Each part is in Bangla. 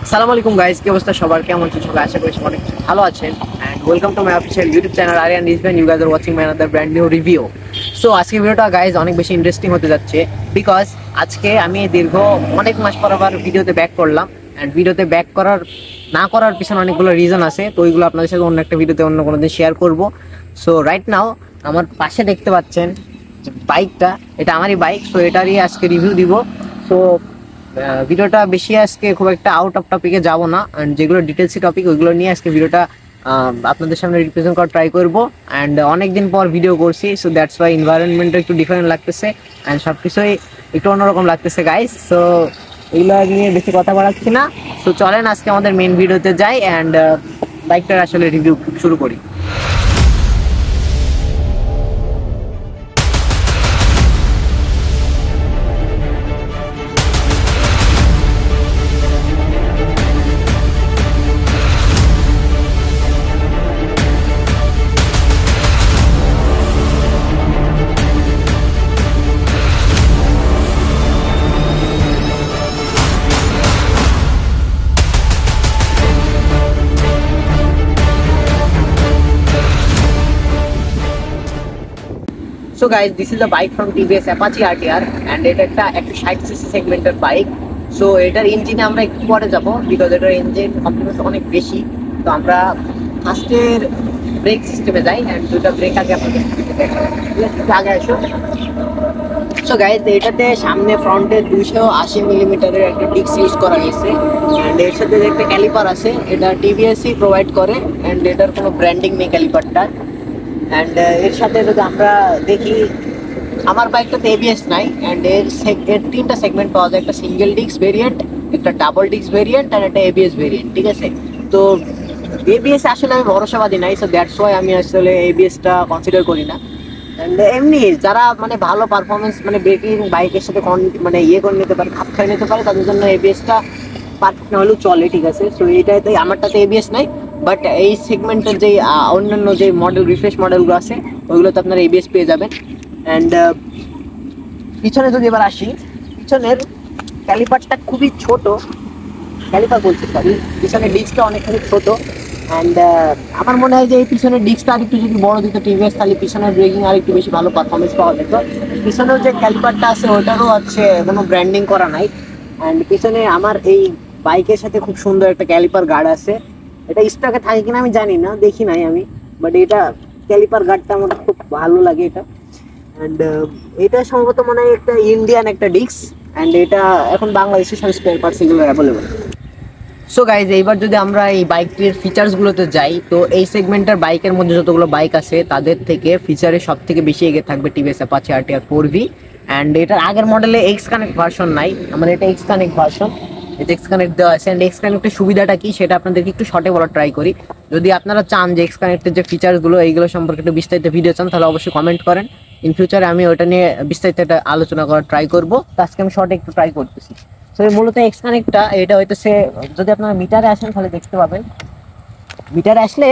আসসালামু আলাইকুম গাইস, কি অবস্থা সবার? কেমন আছেন সবাই? আশা করি সবাই অনেক ভালো আছেন। And welcome to my official YouTube channel Ariyan Rizwan. You guys are watching my another brand new review. So আজকে ভিডিওটা গাইস অনেক বেশি ইন্টারেস্টিং হতে যাচ্ছে, বিকজ আজকে আমি দীর্ঘ অনেক মাস পর আবার ভিডিওতে ব্যাক করলাম। এন্ড ভিডিওতে ব্যাক করার পিছনে অনেকগুলো রিজন আছে, তো ওইগুলো আপনাদের সাথে অন্য একটা ভিডিওতে অন্য কোনো দিন শেয়ার করব। সো রাইট নাও আমার পাশে দেখতে পাচ্ছেন বাইকটা, এটা আমারই বাইক। সো এটারই আজকে রিভিউ দিব। সো ভিডিওটা বেশি আজকে খুব একটা আউট অফ টপিকে যাব না, অ্যান্ড যেগুলো ডিটেলসি টপিক ওইগুলো নিয়ে আজকে ভিডিওটা আপনাদের সামনে রিপ্রেজেন্ট করার ট্রাই করবো। অ্যান্ড অনেকদিন পর ভিডিও করছি, সো দ্যাটস ওয়াই এনভায়রনমেন্টটা একটু ডিফারেন্ট লাগতেছে অ্যান্ড সব কিছুই একটু অন্যরকম লাগতেছে গাইস। সো এগুলো নিয়ে বেশি কথা বাড়াচ্ছি না। সো চলেন আজকে আমাদের মেন ভিডিওতে যাই অ্যান্ড বাইকটার আসলে রিভিউ শুরু করি। So guys, this is a bike from TVS Apache RTR and এটা একটা 160 সিসি সেগমেন্টের বাইক। সো এটার ইঞ্জিনে আমরা একটু পরে যাব, বিকজ এটার ইঞ্জিন কমপ্লিমেন্ট অনেক বেশি। তো আমরা ফার্স্টের ব্রেক সিস্টেমে যাই অ্যান্ড দুটো ব্রেক আগে আপনাদের আগে আসো। সো গাইজ, এটাতে সামনে ফ্রন্টে 280 মিলিমিটারের একটা ডিস্ক ইউজ করা হয়েছে অ্যান্ড এর সাথে যে একটা ক্যালিপার আছে, এটা টিভিএসই প্রোভাইড করে অ্যান্ড এটার কোনো ব্র্যান্ডিং নেই ক্যালিপারটা। অ্যান্ড এর সাথে যদি আমরা দেখি, আমার বাইকটাতে এবিএস নাই অ্যান্ড এর তিনটা সেগমেন্ট পাওয়া যায়, একটা সিঙ্গেল ডিস্ক ভেরিয়েন্ট, একটা ডাবল ডিস্ক ভেরিয়েন্ট আর একটা এবিএস ভেরিয়েন্ট, ঠিক আছে? তো এবিএস আসলে আমি ভরসাবাদী নাই, সো দ্যাটস ওয়াই আমি আসলে এবিএসটা কনসিডার করি না। অ্যান্ড এমনি যারা মানে ভালো পারফরমেন্স মানে ব্রেকিং বাইকের সাথে মানে ইয়ে করে নিতে পারে, খাপ খাইয়ে নিতে পারে, তাদের জন্য এবিএসটা পারফেক্ট না হলেও চলে, ঠিক আছে? সো এইটাতে আমারটাতে এবিএস নাই, বাট এই সেগমেন্টের যে অন্যান্য যে মডেল রিফ্রেশ মডেলগুলো আছে ওইগুলোতে আপনারা এবিএস পেয়ে যাবেন। অ্যান্ড পিছনে যদি এবার আসি, পিছনের ক্যালিপারটা খুবই ছোট, ক্যালিপার বলছি সরি, পিছনের ডিস্কটা অনেকখানি ছোট। অ্যান্ড আমার মনে হয় যে এই পিছনের ডিস্কটা আর একটু যদি বড় দিত টিভিএস, তাহলে পিছনের ব্রেকিং আর একটু বেশি ভালো পারফরমেন্স পাওয়া যেত। পিছনের যে ক্যালিপারটা আছে ওটারও হচ্ছে কোনো ব্র্যান্ডিং করা নাই। অ্যান্ড পিছনে আমার এই বাইকের সাথে খুব সুন্দর একটা ক্যালিপার গার্ড আছে, এটা স্টকে থাকে কিনা আমি জানি না, দেখি নাই আমি, বাট এটা ক্যালিপার গার্ডটা আমার খুব ভালো লাগে এটা। অ্যান্ড এটা সম্ভবত মনে হয় একটা ইন্ডিয়ান একটা ডিস্ক অ্যান্ড এটা এখন বাংলাদেশের সব স্পেয়ার পার্টস এগুলো অ্যাভেলেবল। সো গাইজ, এইবার যদি আমরা এই বাইকটির ফিচার্সগুলোতে যাই, তো এই সেগমেন্টের বাইকের মধ্যে যতগুলো বাইক আছে তাদের থেকে ফিচারে সব থেকে বেশি এগিয়ে থাকবে TVS Apache RTR 4V। And এটার আগের মডেলে এক্স কানেক্ট ভার্সন নাই, আমার এটা এক্স কানেক্ট ভার্সন, এটা এক্স কানেক্ট দেওয়া আছে। অ্যান্ড এক্স কানেক্টের সুবিধাটা কি সেটা আপনাদেরকে একটু শর্টে বলার ট্রাই করি। যদি আপনারা চান যে এক্স কানেক্টের যে ফিচার্সগুলো এইগুলো সম্পর্কে একটু বিস্তারিত ভিডিও চান, তাহলে অবশ্যই কমেন্ট করেন। ইন ফিউচারে আমি ওটা নিয়ে বিস্তারিত একটা আলোচনা করার ট্রাই করবো। তো আজকে আমি শর্টে একটু ট্রাই করতেছি। তো মূলত এক্স কানেক্টটা এটা হইতেছে, যদি আপনারা মিটারে আসেন তাহলে দেখতে পাবেন, মিটারে আসলে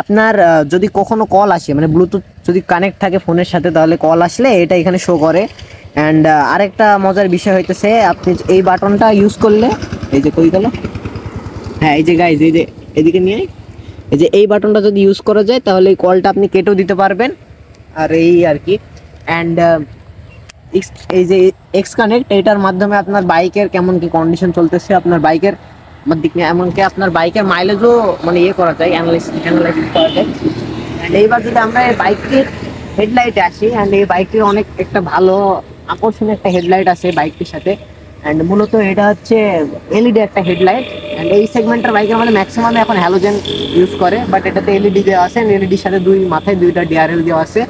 আপনার যদি কখনো কল আসে, মানে ব্লুটুথ যদি কানেক্ট থাকে ফোনের সাথে, তাহলে কল আসলে এটা এখানে শো করে। অ্যান্ড আরেকটা মজার বিষয় হইতেছে, আপনি এই বাটনটা ইউজ করলে, এই যে কই গেল, হ্যাঁ এই যে গাইজ, এই যে এদিকে নিয়ে, এই যে এই বাটনটা যদি ইউজ করা যায় তাহলে এই কলটা আপনি কেটেও দিতে পারবেন, আর এই আর কি। অ্যান্ড এই যে এক্স কানেক্ট, এটার মাধ্যমে আপনার বাইকের কেমন কি কন্ডিশন চলতেছে, আপনার বাইকের দিক নিয়ে, এমনকি আপনার বাইকের মাইলেজও মানে ইয়ে করা যায়, অ্যানালাইসিস করা যায়। অ্যান্ড এইবার যদি আমরা এই বাইকটির হেডলাইটে আসি, অ্যান্ড এই বাইকটির অনেক একটা ভালো আকর্ষণীয় একটা হেডলাইট আছে বাইকটির সাথে। অ্যান্ড মূলত এটা হচ্ছে এলইডি একটা হেডলাইট। অ্যান্ড এই সেগমেন্টের বাইকের মানে ম্যাক্সিমাম এখন হ্যালোজেন ইউজ করে, বাট এটাতে এলইডি দেওয়া আছে, এলইডির সাথে মাথায় দুইটা ডিআরএল দেওয়া আছে।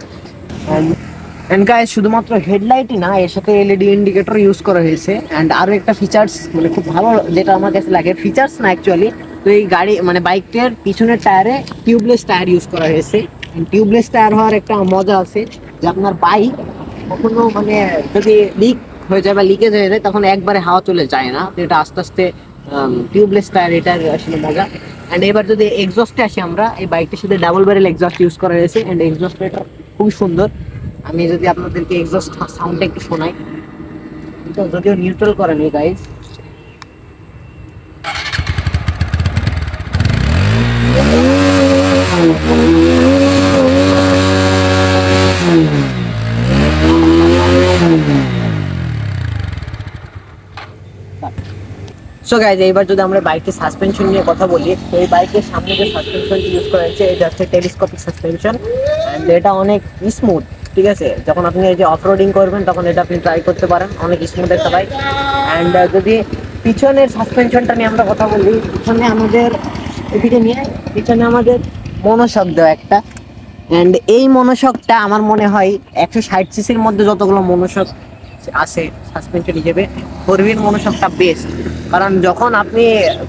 অ্যান্ড গাইস, শুধুমাত্র হেডলাইটই না, এর সাথে এলইডি ইন্ডিকেটর ইউজ করা হয়েছে। অ্যান্ড আরও একটা ফিচার্স মানে খুব ভালো, যেটা আমার কাছে লাগে, ফিচার্স না অ্যাকচুয়ালি, তো এই গাড়ি মানে বাইকটার পিছনের টায়ারে টিউবলেস টায়ার ইউজ করা হয়েছে। টিউবলেস টায়ার হওয়ার একটা মজা আছে যে আপনার বাইক কখনো মানে যদি লিক হয়ে যায় বা লিকেজ হয়ে যায়, তখন একবারে হাওয়া চলে যায় না, তো এটা আস্তে আস্তে টিউবলেস টায়ার, এটার আসলে মজা। অ্যান্ড এবার যদি এক্সস্টে আসি, আমরা এই বাইকটির সাথে ডাবল ব্যারেল এক্সস্ট ইউজ করা হয়েছে। অ্যান্ড এক্সস্ট এটা খুবই সুন্দর, আমি যদি আপনাদেরকে এক্সস্ট সাউন্ডটা একটু শোনাই, যদিও নিউট্রাল করেনি গাইজ, সো গাইজ এইবার যদি আমরা বাইকের সাসপেনশন নিয়ে কথা বলি, তো এই বাইকের সামনে যে সাসপেনশনটি ইউজ করা হয়েছে এটা হচ্ছে টেলিস্কোপিক সাসপেনশন, অ্যান্ড এটা অনেক স্মুথ। ঠিক আছে, যখন আপনি এই যে অফরোডিং করবেন তখন এটা আপনি ট্রাই করতে পারেন, অনেক স্মুথ একটা বাইক। অ্যান্ড যদি পিছনের সাসপেনশনটা নিয়ে আমরা কথা বলি, পিছনে আমাদের এদিকে নিয়ে পিছনে আমাদের মনোশক দেওয়া একটা, অ্যান্ড এই মনোশকটা আমার মনে হয় 160 সিসির মধ্যে যতগুলো মনোশক আছে সাসপেনশন হিসেবে, ফোরভির মনোশকটা বেস্ট। কারণ যখন আপনি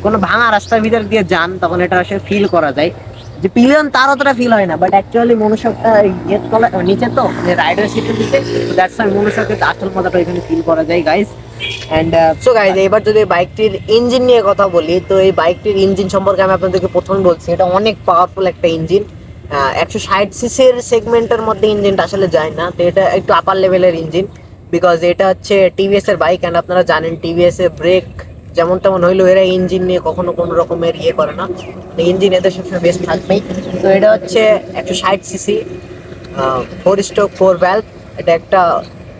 কোনো ভাঙা রাস্তার ভিতর দিয়ে যান তখন এটা আসলে ফিল করা যায়, যে পিলিয়ন তার অতটা ফিল হয় না, বাট অ্যাকচুয়ালি মনোশকটা ইয়ের তলা নিচে, তো রাইডার সিটের নিচে, দ্যাটস ওয়াই মনোশকের আসল মজাটা এখানে ফিল করা যায় গাইস। অ্যান্ড সো গাইজ এবার যদি বাইকটির ইঞ্জিন নিয়ে কথা বলি, তো এই বাইকটির ইঞ্জিন সম্পর্কে আমি আপনাদেরকে প্রথমে বলছি, এটা অনেক পাওয়ারফুল একটা ইঞ্জিন। 160 সিসির সেগমেন্টের মধ্যে ইঞ্জিনটা আসলে যায় না, তো এটা একটু আপার লেভেলের ইঞ্জিন, বিকজ এটা হচ্ছে টিভিএস এর বাইক। অ্যান্ড আপনারা জানেন টিভিএস এর ব্রেক যেমন তেমন হইলেও এরা ইঞ্জিন নিয়ে কখনো কোনো রকমের ইয়ে করে না, ইঞ্জিন এদের সবসময় বেস্ট থাকবেই। তো এটা হচ্ছে 160 সিসি 4 ভ্যালভ, এটা একটা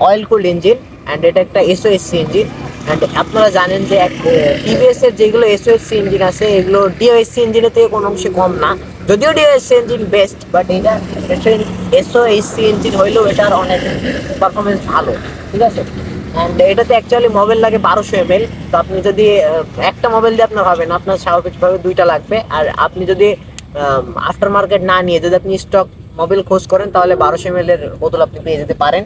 অয়েল কুলড ইঞ্জিন, অ্যান্ড এটা একটা এসওএসসি ইঞ্জিন। অ্যান্ড আপনারা জানেন যে টিভিএস এর যেগুলো এসওএসসি ইঞ্জিন আছে এগুলো ডিওএসসি ইঞ্জিনের থেকে কোনো অংশে কম না, যদিও ডিওএসসি ইঞ্জিন বেস্ট, বাট এটা এসওএসসি ইঞ্জিন হইলেও এটার অনেক পারফরমেন্স ভালো। ঠিক আছে, অ্যান্ড এটাতে অ্যাকচুয়ালি মোবাইল লাগে 1200 ml। তো আপনি যদি একটা মোবাইল দিয়ে আপনার হবে না, আপনার স্বাভাবিকভাবে দুইটা লাগবে। আর আপনি যদি আফটার মার্কেট না নিয়ে যদি আপনি স্টক মোবাইল খোঁজ করেন তাহলে 1200 ml এর বোতল আপনি পেয়ে যেতে পারেন।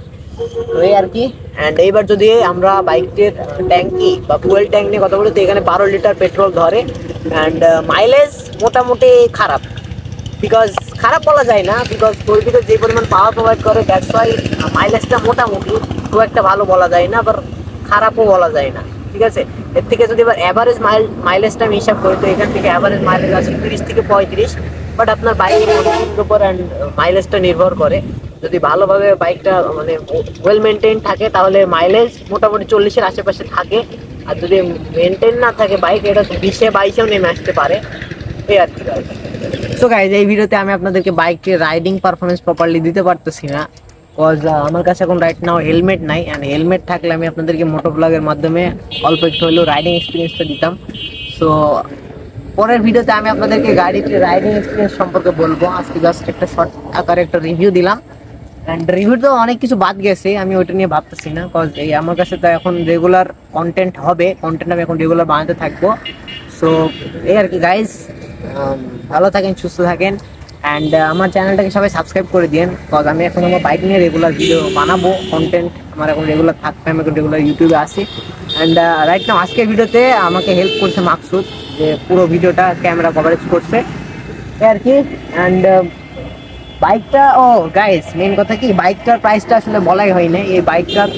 তো এই আর কি। অ্যান্ড এইবার যদি আমরা বাইকটির ট্যাঙ্কি বা ফুয়েল ট্যাঙ্ক নিয়ে কথা বলি, তো এখানে 12 লিটার পেট্রোল ধরে। অ্যান্ড মাইলেজ মোটামুটি খারাপ, বিকজ খারাপ বলা যায় না, বিকজ ফোরভিলের যে পরিমাণ পাওয়ার প্রোভাইড করে দ্যাটস ওয়াই মাইলেজটা মোটামুটি, খুব একটা ভালো বলা যায় না, আবার খারাপও বলা যায় না। ঠিক আছে, এর থেকে যদি এবার অ্যাভারেজ মাইলেজটা আমি হিসাব করি, তো এখান থেকে অ্যাভারেজ মাইলেজ আছে 30 থেকে 35, বাট আপনার বাইকের উপর অ্যান্ড মাইলেজটা নির্ভর করে। যদি ভালোভাবে বাইকটা মানে ওয়েল মেনটেন থাকে তাহলে মাইলেজ মোটামুটি 40-এর আশেপাশে থাকে, আর যদি মেনটেন না থাকে বাইক, এটা 20-22-এও নেমে আসতে পারে। এই আর কি। সো গাইজ এই ভিডিওতে আমি আপনাদেরকে বাইকটির রাইডিং পারফরমেন্স প্রপারলি দিতে পারতেছি না, কজ আমার কাছে এখন রাইট নাও হেলমেট নাই, অ্যান্ড হেলমেট থাকলে আমি আপনাদেরকে মোটো ব্লগের মাধ্যমে অল্প একটু হলেও রাইডিং এক্সপিরিয়েন্সটা দিতাম। সো পরের ভিডিওতে আমি আপনাদেরকে গাড়িটির রাইডিং এক্সপিরিয়েন্স সম্পর্কে বলবো। আজকে জাস্ট একটা শর্ট আকারে একটা রিভিউ দিলাম, অ্যান্ড রিভিউ তো অনেক কিছু বাদ গেছে, আমি ওইটা নিয়ে ভাবতেছি না, কজ এই আমার কাছে তো এখন রেগুলার কন্টেন্ট হবে, কন্টেন্ট আমি এখন রেগুলার বানাতে থাকবো। সো এই আর কি গাইজ, ভালো থাকেন, সুস্থ থাকেন, অ্যান্ড আমার চ্যানেলটাকে সবাই সাবস্ক্রাইব করে দিন, কজ আমি এখন আমার বাইক নিয়ে রেগুলার ভিডিও বানাবো, কন্টেন্ট আমার এখন রেগুলার থাকবে, আমি এখন রেগুলার ইউটিউবে আসি। অ্যান্ড রাইট নাও আজকের ভিডিওতে আমাকে হেল্প করছে মাকসুদ, যে পুরো ভিডিওটা ক্যামেরা কভারেজ করছে এই আর কি। অ্যান্ড বাইকটা, ও গাইস মেন কথা কি, বাইকটার প্রাইসটা আসলে বলাই হয় না। এই বাইকটার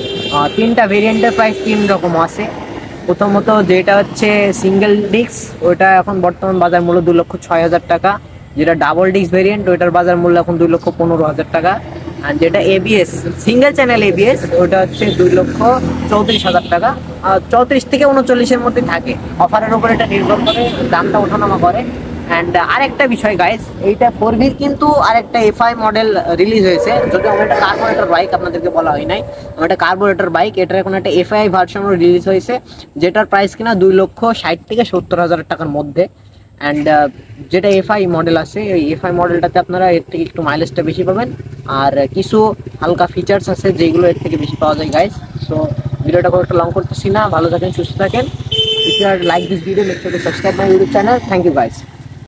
3টা ভেরিয়েন্টের প্রাইস 3 রকম আছে। প্রথমত যেটা হচ্ছে সিঙ্গেল ডিস্ক, ওইটা এখন বর্তমান বাজার মূল্য 2,06,000 টাকা। যেটা ডাবল ডিস্ক ভেরিয়েন্ট ওইটার বাজার মূল্য এখন 2,15,000 টাকা। আর যেটা এবিএস সিঙ্গেল চ্যানেল এবিএস ওইটা হচ্ছে 2,34,000 টাকা। 34 থেকে 39-এর মধ্যে থাকে, অফারের উপর এটা নির্ভর করে, দামটা ওঠানামা করে। অ্যান্ড আরেকটা বিষয় গাইজ, এইটা ফোরভির কিন্তু আরেকটা এফআই মডেল রিলিজ হয়েছে, যদি আমার একটা কার্বোরেটর বাইক আপনাদেরকে বলা হয় নাই, আমার একটা কার্বোরেটর বাইক, এটার এখন একটা এফআই ভার্সনও রিলিজ হয়েছে, যেটার প্রাইস কিনা 2,60,000 থেকে 70,000 টাকার মধ্যে। অ্যান্ড যেটা এফআই মডেল আছে, ওই এফআই মডেলটাতে আপনারা এর থেকে একটু মাইলেজটা বেশি পাবেন, আর কিছু হালকা ফিচার্স আছে যেগুলো এর থেকে বেশি পাওয়া যায় গাইজ। সো ভিডিওটা খুব একটা লং করতেছি না, ভালো থাকেন, সুস্থ থাকেন। If you are like this video, make sure to subscribe my YouTube channel. Thank you guys.